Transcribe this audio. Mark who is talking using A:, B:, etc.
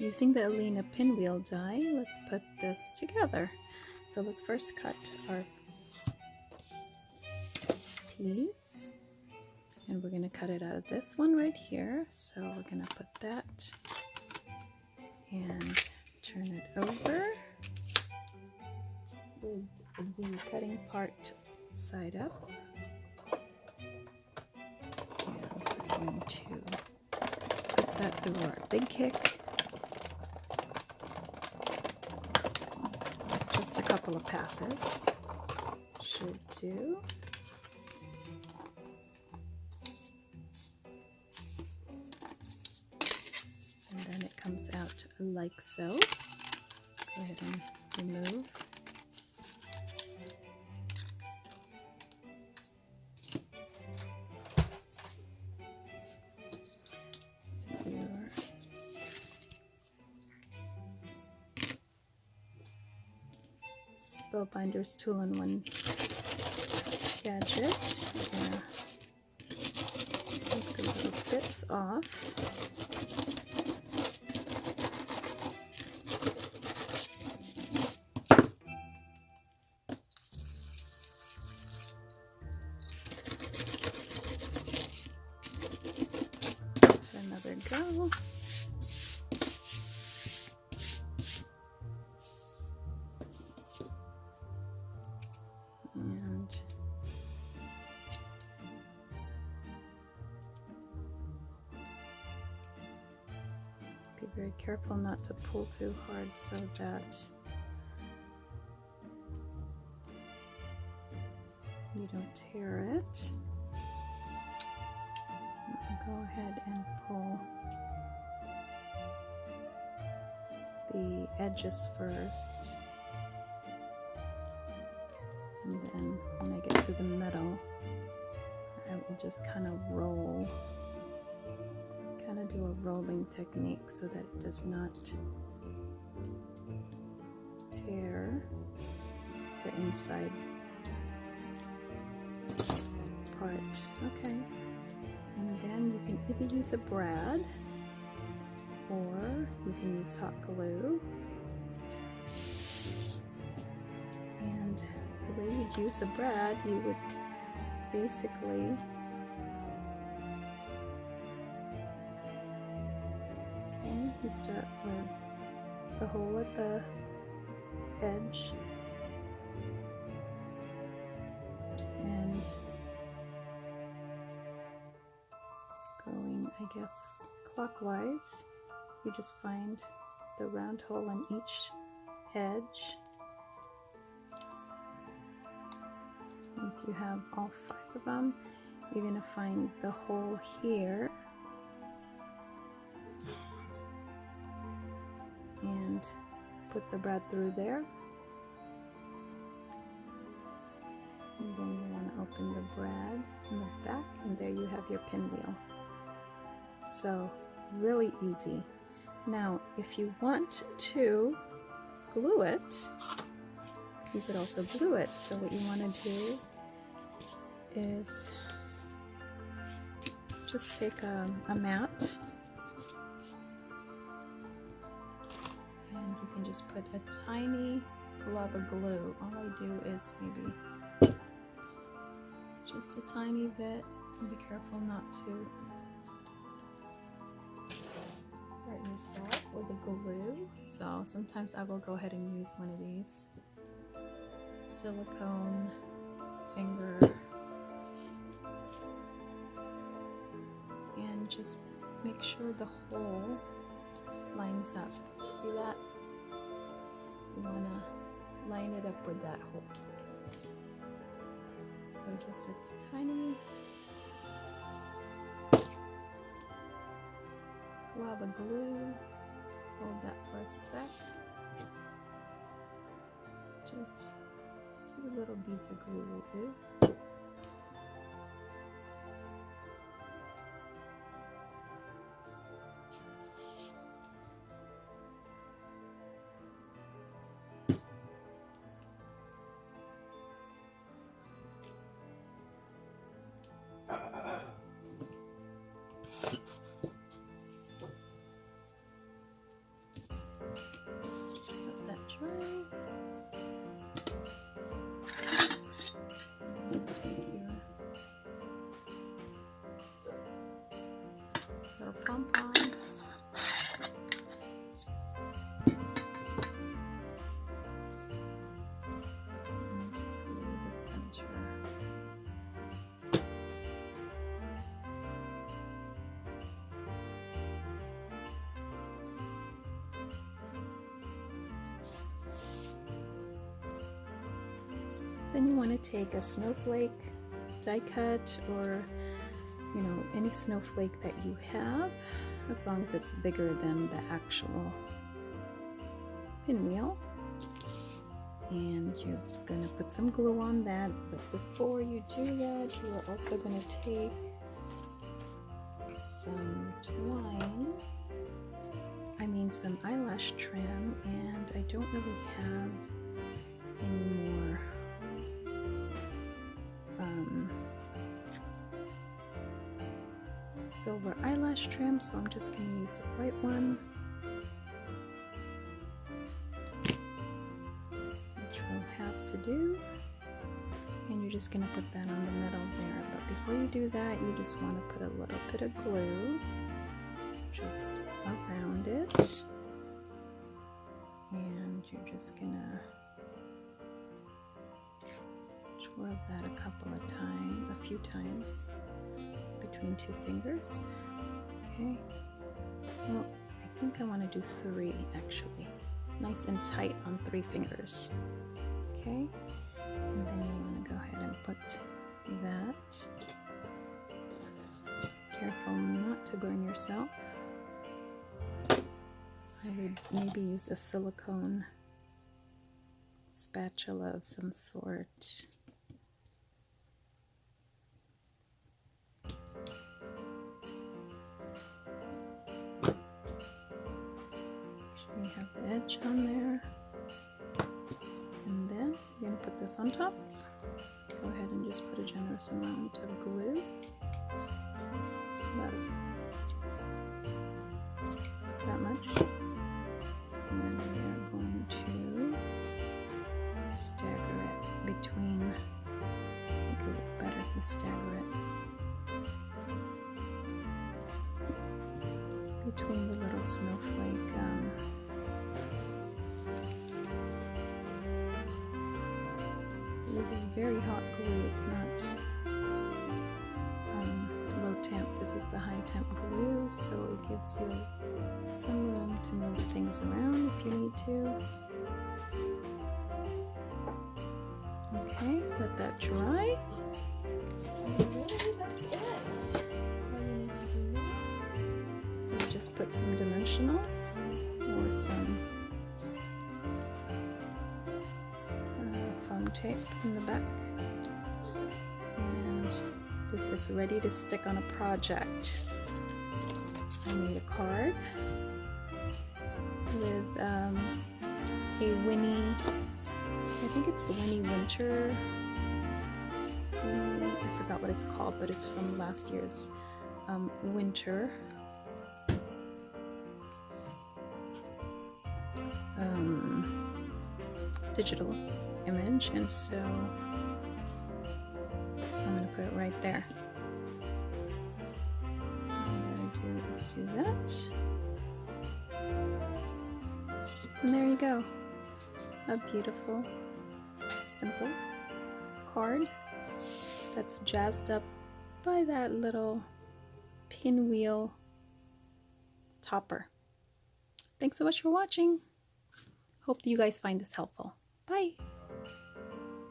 A: Using the Alina pinwheel die, let's put this together. So let's first cut our piece, and we're going to cut it out of this one right here. So we're going to put that and turn it over with the cutting part side up. And we're going to put that through our big kick. Just a couple of passes should do. And then it comes out like so. Go ahead and remove. Spellbinder's two-in-one gadget. We're gonna take the little bits off. Give another go. Be very careful not to pull too hard so that you don't tear it. Go ahead and pull the edges first, and then when I get to the middle, I will just kind of roll. Do a rolling technique so that it does not tear the inside part. Okay, and then you can either use a brad or you can use hot glue. And the way you'd use a brad, you would basically you start with the hole at the edge and going, I guess, clockwise. You just find the round hole in each edge. Once you have all 5 of them, you're going to find the hole here. And put the brad through there, and then you want to open the brad in the back, and there you have your pinwheel. So really easy. Now if you want to glue it, you could also glue it. So what you want to do is just take a mat, and you can just put a tiny glob of glue. All I do is maybe just a tiny bit. Be careful not to hurt yourself with the glue. So sometimes I will go ahead and use one of these silicone finger and just make sure the hole lines up. See that? You want to line it up with that hole. So just a tiny glob of glue. Hold that for a sec. Just 2 little beads of glue will do. Then you want to take a snowflake die cut, or any snowflake that you have, as long as it's bigger than the actual pinwheel. And you're going to put some glue on that, but before you do that, you are also going to take some twine, some eyelash trim, and I don't really have any more silver eyelash trim, so I'm just going to use the white one, which we'll have to do. And you're just going to put that on the middle there. But before you do that, you just want to put a little bit of glue just around it. And you're just going to twirl that a few times between two fingers. Okay. Well, I think I want to do 3 actually. Nice and tight on 3 fingers. Okay. And then you want to go ahead and put that. Careful not to burn yourself. I would maybe use a silicone spatula of some sort. We have the edge on there. And then you're going to put this on top. Go ahead and just put a generous amount of glue. About that much. And then we are going to stagger it between, I think it would look better if we stagger it between the little snowflake this is very hot glue. It's not low temp. This is the high temp glue, so it gives you some room to move things around if you need to. Okay, let that dry. And really, that's it. All you need to do now is just put some dimensionals or some foam tape in the back, and this is ready to stick on a project. I made a card with a Winnie, I think it's the Winnie Winter, I forgot what it's called, but it's from last year's winter digital image, and so I'm going to put it right there. Let's do that. And there you go. A beautiful, simple card that's jazzed up by that little pinwheel topper. Thanks so much for watching. Hope you guys find this helpful. Bye.